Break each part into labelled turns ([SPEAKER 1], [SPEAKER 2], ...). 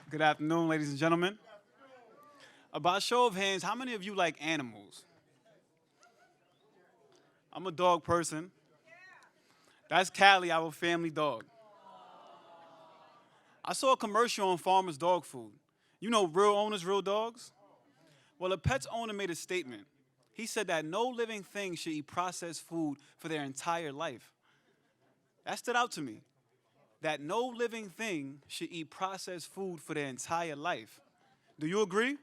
[SPEAKER 1] Good afternoon, ladies and gentlemen. By show of hands, how many of you like animals? I'm a dog person. That's Callie, our family dog. I saw a commercial on Farmer's Dog Food. You know, real owners, real dogs? Well, a pet's owner made a statement. He said that no living thing should eat processed food for their entire life. That stood out to me. That no living thing should eat processed food for their entire life. Do you agree?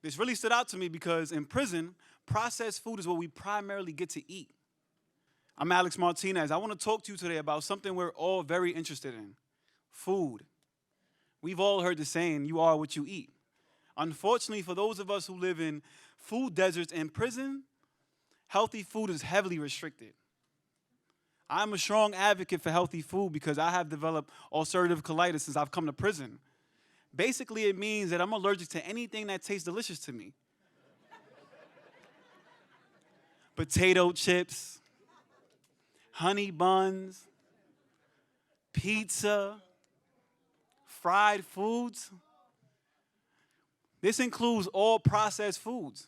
[SPEAKER 1] This really stood out to me because in prison, processed food is what we primarily get to eat. I'm Alex Martinez. I want to talk to you today about something we're all very interested in: food. We've all heard the saying, you are what you eat. Unfortunately, for those of us who live in food deserts and prison, healthy food is heavily restricted. I'm a strong advocate for healthy food because I have developed ulcerative colitis since I've come to prison. Basically, it means that I'm allergic to anything that tastes delicious to me. Potato chips, honey buns, pizza, fried foods. This includes all processed foods.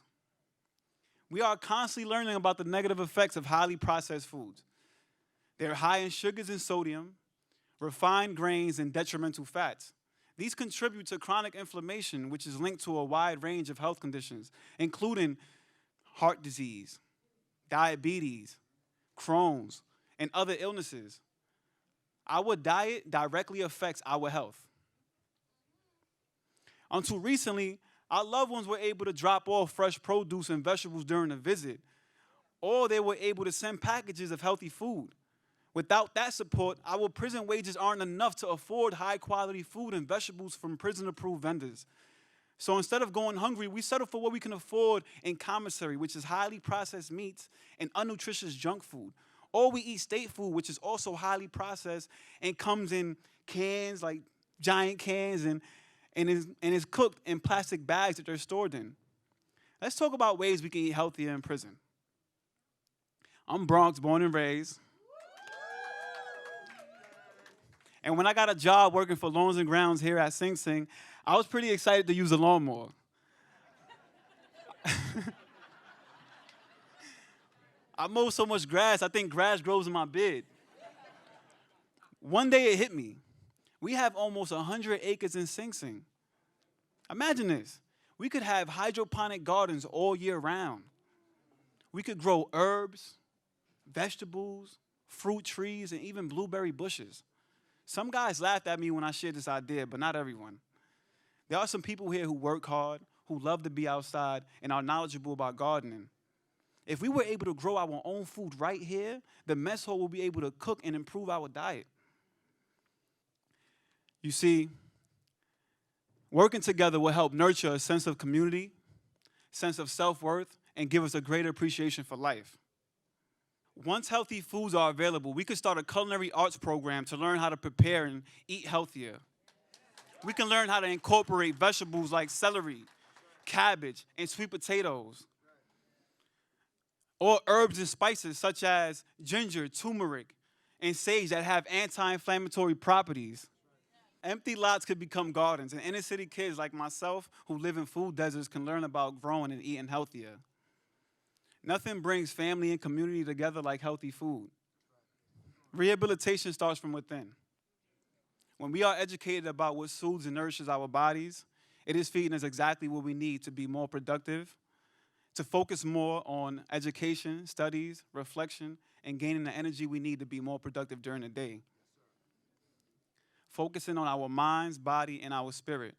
[SPEAKER 1] We are constantly learning about the negative effects of highly processed foods. They're high in sugars and sodium, refined grains, and detrimental fats. These contribute to chronic inflammation, which is linked to a wide range of health conditions, including heart disease, diabetes, Crohn's, and other illnesses. Our diet directly affects our health. Until recently, our loved ones were able to drop off fresh produce and vegetables during a visit, or they were able to send packages of healthy food. Without that support, our prison wages aren't enough to afford high-quality food and vegetables from prison-approved vendors. So instead of going hungry, we settle for what we can afford in commissary, which is highly processed meats and unnutritious junk food. Or we eat state food, which is also highly processed and comes in cans, like giant cans, and is cooked in plastic bags that they're stored in. Let's talk about ways we can eat healthier in prison. I'm Bronx, born and raised. And when I got a job working for Lawns and Grounds here at Sing Sing, I was pretty excited to use a lawnmower. I mow so much grass, I think grass grows in my bed. One day it hit me. We have almost 100 acres in Sing Sing. Imagine this. We could have hydroponic gardens all year round. We could grow herbs, vegetables, fruit trees, and even blueberry bushes. Some guys laughed at me when I shared this idea, but not everyone. There are some people here who work hard, who love to be outside, and are knowledgeable about gardening. If we were able to grow our own food right here, the mess hall will be able to cook and improve our diet. You see, working together will help nurture a sense of community, sense of self-worth, and give us a greater appreciation for life. Once healthy foods are available, we could start a culinary arts program to learn how to prepare and eat healthier. We can learn how to incorporate vegetables like celery, cabbage, and sweet potatoes. Or herbs and spices such as ginger, turmeric, and sage that have anti-inflammatory properties. Empty lots could become gardens, and inner city kids like myself who live in food deserts can learn about growing and eating healthier. Nothing brings family and community together like healthy food. Rehabilitation starts from within. When we are educated about what soothes and nourishes our bodies, it is feeding us exactly what we need to be more productive, to focus more on education, studies, reflection, and gaining the energy we need to be more productive during the day. Focusing on our minds, body, and our spirit.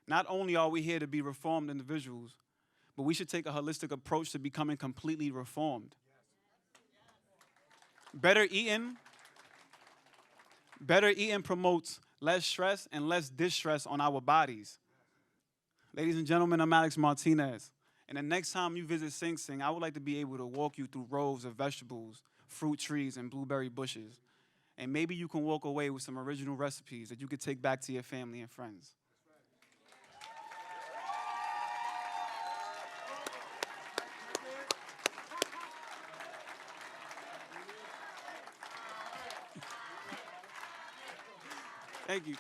[SPEAKER 1] Not only are we here to be reformed individuals, but we should take a holistic approach to becoming completely reformed. Better eating promotes less stress and less distress on our bodies. Ladies and gentlemen, I'm Alex Martinez. And the next time you visit Sing Sing, I would like to be able to walk you through rows of vegetables, fruit trees, and blueberry bushes. And maybe you can walk away with some original recipes that you could take back to your family and friends. Thank you.